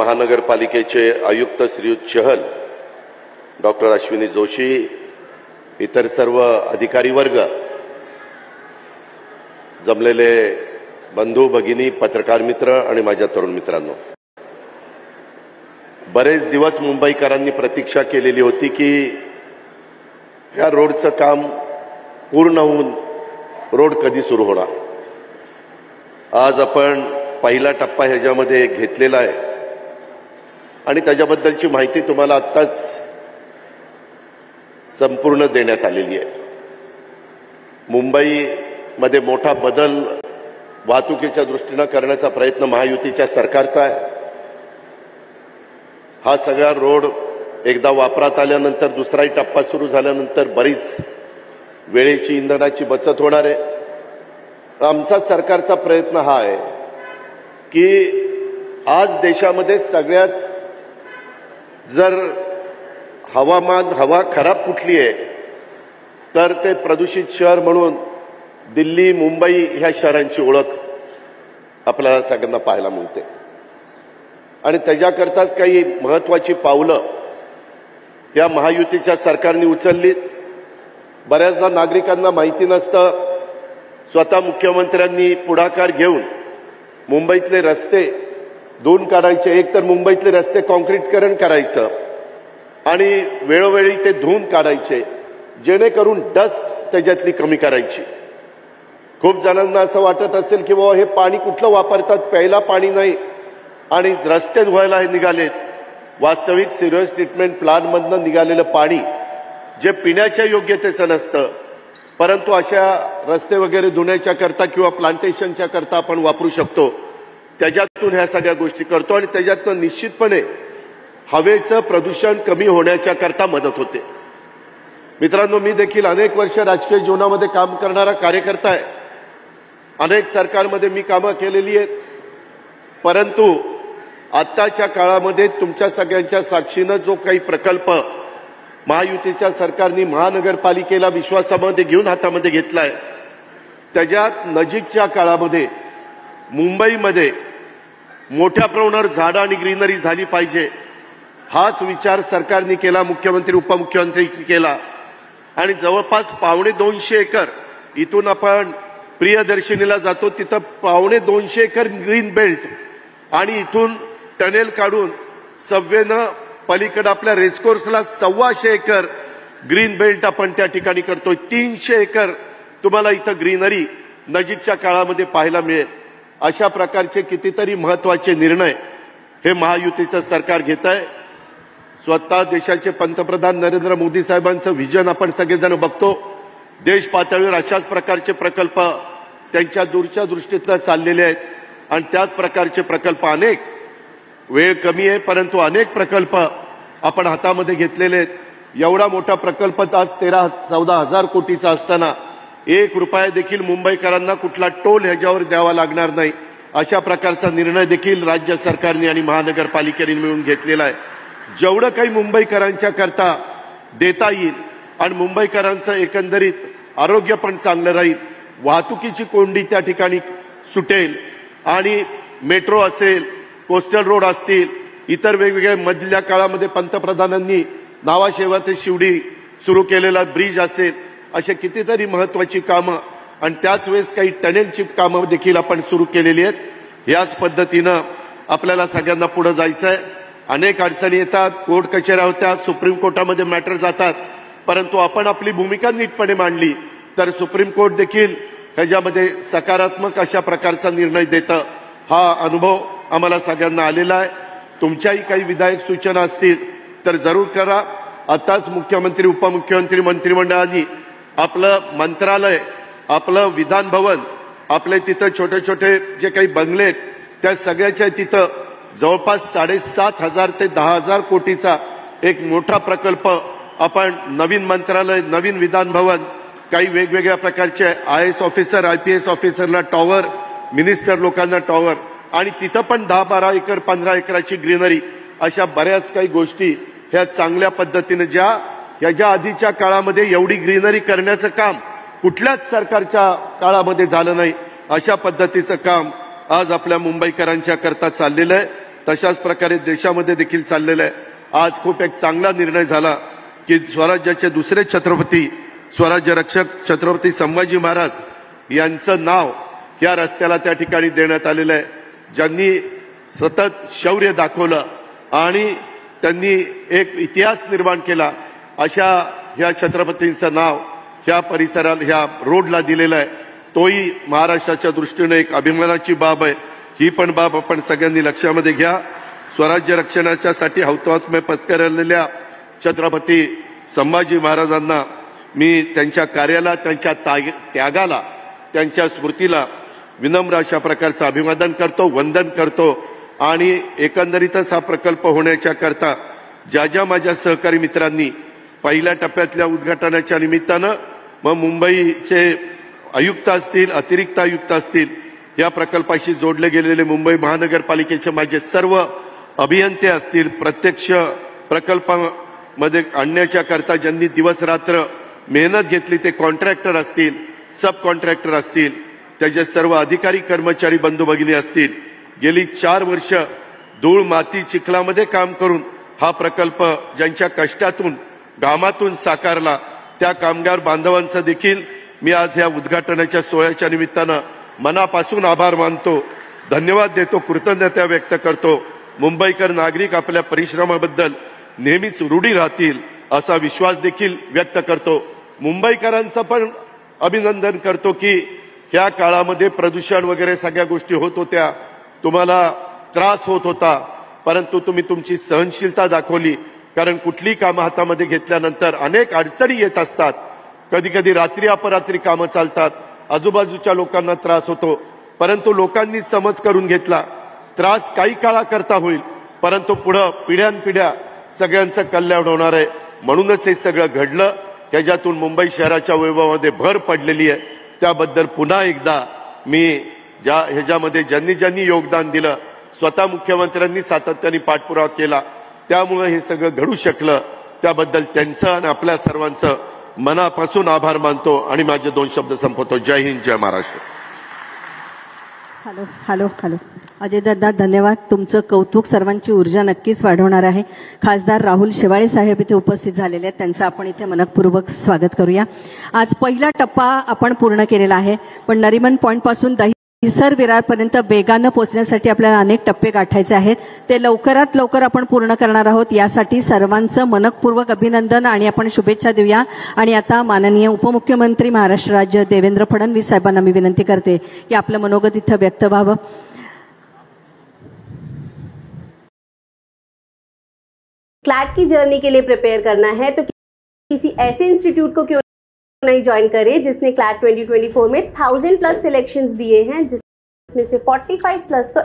महानगरपालिकेचे आयुक्त श्रीयुत चहल, डॉक्टर अश्विनी जोशी, इतर सर्व अधिकारी वर्ग, जमलेले बंधू भगिनी, पत्रकार मित्र आणि माझ्या तरुण मित्रांनो, बरेच दिवस मुंबईकरांनी प्रतीक्षा केलेली होती की या रोडचं काम पूर्ण होऊन रोड कधी सुरू होणार. आज आपण पहिला टप्पा ह्याच्यामध्ये घेतलेला आहे आणि त्याच्याबद्दलची माहिती तुम्हाला आत्ताच संपूर्ण देण्यात आलेली आहे. मुंबईमध्ये मोठा बदल वाहतुकीच्या दृष्टीने करण्याचा प्रयत्न महायुतीच्या सरकारचा आहे. हा सगळा रोड एकदा वापरात आल्यानंतर दुसराही टप्पा सुरू झाल्यानंतर बरीच वेळेची, इंधनाची बचत होणार आहे. आमचा सरकारचा प्रयत्न हा आहे की आज देशामध्ये सगळ्यात जर हवा खराब कुठली आहे तर ते प्रदूषित शहर म्हणून दिल्ली, मुंबई ह्या शहरांची ओळख आपल्याला सगळ्यांना पाहायला मिळते आणि त्याच्याकरताच काही महत्वाची पावलं या महायुतीच्या सरकारने उचलली. बऱ्याचदा नागरिकांना माहिती नसतं, स्वतः मुख्यमंत्र्यांनी पुढाकार घेऊन मुंबईतले रस्ते धुवून काढायचे. एक तर मुंबईतले रस्ते काँक्रीटीकरण करायचं आणि वेळोवेळी ते धुवून काढायचे, जेणेकरून डस्ट त्याच्यातली कमी करायची. खूप जणांना असं वाटत असेल की बाबा हे पाणी कुठलं वापरतात, प्यायला पाणी नाही आणि रस्ते धुवायला हे निघालेत. वास्तविक सिरियस ट्रीटमेंट प्लांटमधनं निघालेलं पाणी जे पिण्याच्या योग्यतेचं नसतं, परंतु अशा रस्ते वगैरे धुण्याच्या करता किंवा प्लांटेशनच्या करता आपण वापरू शकतो. त्याच्यातून ह्या सगळ्या गोष्टी करतो आणि त्याच्यातून निश्चितपणे हवेचं प्रदूषण कमी होण्याच्या करता मदत होते. मित्रांनो, मी देखील अनेक वर्ष राजकीय जीवनामध्ये काम करणारा कार्यकर्ता आहे. अनेक सरकारमध्ये मी कामं केलेली आहेत, परंतु आत्ताच्या काळामध्ये तुमच्या सगळ्यांच्या साक्षीनं जो काही प्रकल्प महायुतीच्या सरकारने महानगरपालिकेला विश्वासामध्ये घेऊन हातामध्ये घेतलाय, त्याच्यात नजीकच्या काळामध्ये मुंबईमध्ये मोठ्या प्रमाणावर झाडं आणि ग्रीनरी झाली पाहिजे हाच विचार सरकारने केला, मुख्यमंत्री उपमुख्यमंत्र्यांनी केला आणि जवळपास 250 एकर इथून आपण प्रियदर्शनीला जातो तिथं 250 एकर ग्रीन बेल्ट आणि इथून टनेल काढून सबवेनं पलीकडे आपल्या रेसकोर्सला 125 एकर ग्रीन बेल्ट आपण त्या ठिकाणी करतोय. 300 एकर तुम्हाला इथं ग्रीनरी नजीकच्या काळामध्ये पाहायला मिळेल. अशा प्रकारचे कितीतरी महत्वाचे निर्णय हे महायुतीचं सरकार घेत आहे. स्वतः देशाचे पंतप्रधान नरेंद्र मोदी साहेबांचं व्हिजन आपण सगळेजण बघतो. देश पातळीवर अशाच प्रकारचे प्रकल्प त्यांच्या दूरच्या दृष्टीतनं चाललेले आहेत आणि त्याच प्रकारचे प्रकल्प अनेक, वेळ कमी आहे परंतु अनेक प्रकल्प आपण हातामध्ये घेतलेले आहेत. एवढा मोठा प्रकल्प आज 13-14 हजार कोटीचा असताना 1 रुपया देखील मुंबईकरांना कुठला टोल ह्याच्यावर द्यावा लागणार नाही, अशा प्रकारचा निर्णय देखील राज्य सरकारने आणि महानगरपालिकेने मिळून घेतलेला आहे. जेवढं काही मुंबईकरांच्या करता देता येईल आणि मुंबईकरांचं एकंदरीत आरोग्य पण चांगलं राहील, वाहतुकीची कोंडी त्या ठिकाणी सुटेल आणि मेट्रो असेल, कोस्टल रोड असतील, इतर वेगवेगळ्या मधल्या काळामध्ये पंतप्रधानांनी नावाशेवा ते शिवडी सुरू केलेला ब्रिज असेल, असे कितीतरी महत्वाची कामं आणि त्याच वेळेस काही टनेलची कामं देखील आपण सुरू केलेली आहेत. याच पद्धतीनं आपल्याला सगळ्यांना पुढे जायचं आहे. अनेक अडचणी येतात, कोर्ट कचेऱ्या होतात, सुप्रीम कोर्टामध्ये मॅटर जातात, परंतु आपण आपली भूमिका नीटपणे मांडली तर सुप्रीम कोर्ट देखील ह्याच्यामध्ये सकारात्मक अशा प्रकारचा निर्णय देतं. हा अनुभव आम्हाला सगळ्यांना आलेला आहे. तुमच्याही काही विधायक सूचना असतील तर जरूर करा. आताच मुख्यमंत्री, उपमुख्यमंत्री, मंत्रिमंडळाने आपलं मंत्रालय, आपलं विधान भवन, आपले तिथं छोटे छोटे जे काही बंगले आहेत त्या सगळ्याच्या तिथं जवळपास 7,500 ते 10,000 कोटीचा एक मोठा प्रकल्प आपण नवीन मंत्रालय, नवीन विधान भवन, काही वेगवेगळ्या प्रकारचे IAS ऑफिसर, IPS ऑफिसरला टॉवर, मिनिस्टर लोकांना टॉवर आणि तिथं पण 10-12 एकर 15 एकराची ग्रीनरी, अशा बऱ्याच काही गोष्टी ह्या चांगल्या पद्धतीने याच्या आधीच्या काळामध्ये एवढी ग्रीनरी करण्याचं काम कुठल्याच सरकारच्या काळामध्ये झालं नाही, अशा पद्धतीचं काम आज आपल्या मुंबईकरांच्या करता चाललेलं आहे. तशाच प्रकारे देशामध्ये देखील चाललेलं आहे. आज खूप एक चांगला निर्णय झाला की स्वराज्याचे दुसरे छत्रपती स्वराज्य रक्षक छत्रपती संभाजी महाराज यांचं नाव या रस्त्याला त्या ठिकाणी देण्यात आलेलं आहे. ज्यांनी सतत शौर्य दाखवलं आणि त्यांनी एक इतिहास निर्माण केला, अशा ह्या छत्रपतींचं नाव ह्या परिसराला ह्या रोडला दिलेलं आहे. तोही महाराष्ट्राच्या दृष्टीने एक अभिमानाची बाब आहे. ही पण बाब आपण सगळ्यांनी लक्षामध्ये घ्या. स्वराज्य रक्षणाच्यासाठी हौतात्म्य पत्करलेल्या छत्रपती संभाजी महाराजांना मी त्यांच्या कार्याला, त्यांच्या त्यागाला, त्यांच्या स्मृतीला विनम्र अशा प्रकारचं अभिवादन करतो, वंदन करतो. आणि एकंदरीतच हा प्रकल्प होण्याच्या करता ज्या माझ्या सहकारी मित्रांनी पहिल्या टप्प्यातल्या उद्घाटनाच्या निमित्तानं मग मुंबईचे आयुक्त असतील, अतिरिक्त आयुक्त असतील, या प्रकल्पाशी जोडले गेलेले मुंबई महानगरपालिकेचे माझे सर्व अभियंते असतील, प्रत्यक्ष प्रकल्पामध्ये आणण्याच्या करता ज्यांनी दिवस रात्र मेहनत घेतली ते कॉन्ट्रॅक्टर असतील, सब कॉन्ट्रॅक्टर असतील, त्याचे सर्व अधिकारी कर्मचारी बंधू भगिनी असतील, गेली 4 वर्ष धूळ माती चिखलामध्ये काम करून हा प्रकल्प ज्यांच्या कष्टातून घामातून साकारला त्या कामगार बांधवांचा देखील मी आज या उद्घाटनाच्या सोहळ्याच्या निमित्तानं मनापासून आभार मानतो, धन्यवाद देतो, कृतज्ञता व्यक्त करतो. मुंबईकर नागरिक आपल्या परिश्रमाबद्दल नेहमीच ऋणी राहतील असा विश्वास देखील व्यक्त करतो. मुंबईकरांचं पण अभिनंदन करतो की ह्या काळामध्ये प्रदूषण वगैरे सगळ्या गोष्टी होत होत्या, तुम्हाला त्रास होत होता, परंतु तुम्ही तुमची सहनशीलता दाखवली. कारण कुठली कामं हातामध्ये घेतल्यानंतर अनेक अडचणी येत असतात. कधी कधी रात्री अपरात्री कामं चालतात, आजूबाजूच्या लोकांना त्रास होतो, परंतु लोकांनी समज करून घेतला. त्रास काही काळाकरता होईल, परंतु पुढं पिढ्यानपिढ्या सगळ्यांचं कल्याण होणार आहे. म्हणूनच हे सगळं घडलं. त्याच्यातून मुंबई शहराच्या वैभवामध्ये भर पडलेली आहे. त्याबद्दल पुन्हा एकदा मी ह्याच्यामध्ये ज्यांनी योगदान दिलं, स्वतः मुख्यमंत्र्यांनी सातत्याने पाठपुरावा केला, त्यामुळे हे सगळं घडू शकलं, त्याबद्दल त्यांचं आणि आपल्या सर्वांचं मनापासून आभार मानतो आणि माझे 2 शब्द संपवतो. जय हिंद, जय महाराष्ट्र. हॅलो अजयदादा, धन्यवाद. तुमचं कौतुक सर्वांची ऊर्जा नक्कीच वाढवणार आहे. खासदार राहुल शेवाळे साहेब इथे उपस्थित झालेले आहेत, त्यांचं आपण इथे मनपूर्वक स्वागत करूया. आज पहिला टप्पा आपण पूर्ण केलेला आहे, पण नरिमन पॉइंट पासून दहिसर विरारपर्यंत वेगानं पोहोचण्यासाठी आपल्याला अनेक टप्पे गाठायचे आहेत. ते लवकरात लवकर आपण पूर्ण करणार आहोत. यासाठी सर्वांचं मनपूर्वक अभिनंदन आणि आपण शुभेच्छा देऊया. आणि आता माननीय उपमुख्यमंत्री महाराष्ट्र राज्य देवेंद्र फडणवीस साहेबांना मी विनंती करते की आपलं मनोगत इथं व्यक्त व्हावं. क्लैट की जर्नी के लिए प्रिपेयर करना है तो किसी ऐसे इंस्टीट्यूट को क्यों नहीं ज्वाइन करे जिसने क्लैट 2024 में 1000+ सिलेक्शंस दिए हैं, जिसमें से 45+ तो